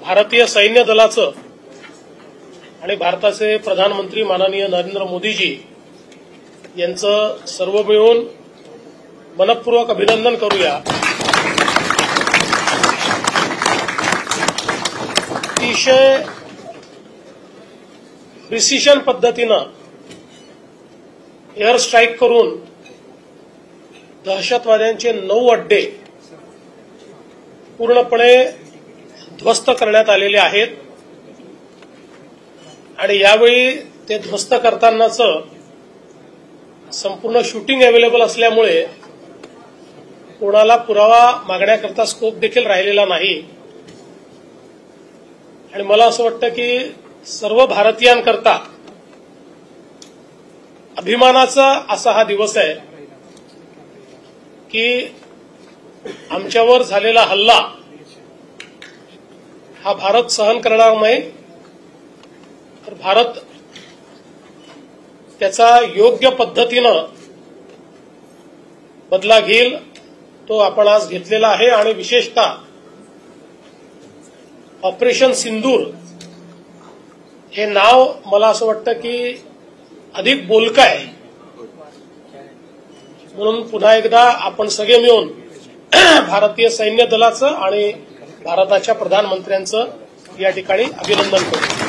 भारतीय सैन्य दलाचं आणि भारताचे प्रधानमंत्री माननीय नरेंद्र मोदीजी यांचं सर्व मिळून मनपूर्वक अभिनंदन करूया। अतिशय प्रिसिशन पद्धतीनं एअर स्ट्राईक करून दहशतवाद्यांचे 9 अड्डे पूर्णपणे ध्वस्त करण्यात आलेले आहेत आणि यावेळी ते ध्वस्त करतानाचं संपूर्ण शूटिंग अवेलेबल असल्यामुळे कोणाला पुरावा मागण्याकरता स्कोप देखील राहिलेला नाही आणि मला असं वाटतं की सर्व भारतीयांकरता अभिमानाचा असा हा दिवस आहे की आमच्यावर झालेला हल्ला हा भारत सहन करणार नाही, तर भारत त्याचा योग्य पद्धतीनं बदला घेईल, तो आपण आज घेतलेला आहे। आणि विशेषतः ऑपरेशन सिंदूर हे नाव मला असं वाटतं की अधिक बोलकं आहे, म्हणून पुन्हा एकदा आपण सगळे मिळून भारतीय सैन्य दलाचं आणि भारताच्या प्रधानमंत्र्यांचं या ठिकाणी अभिनंदन करू।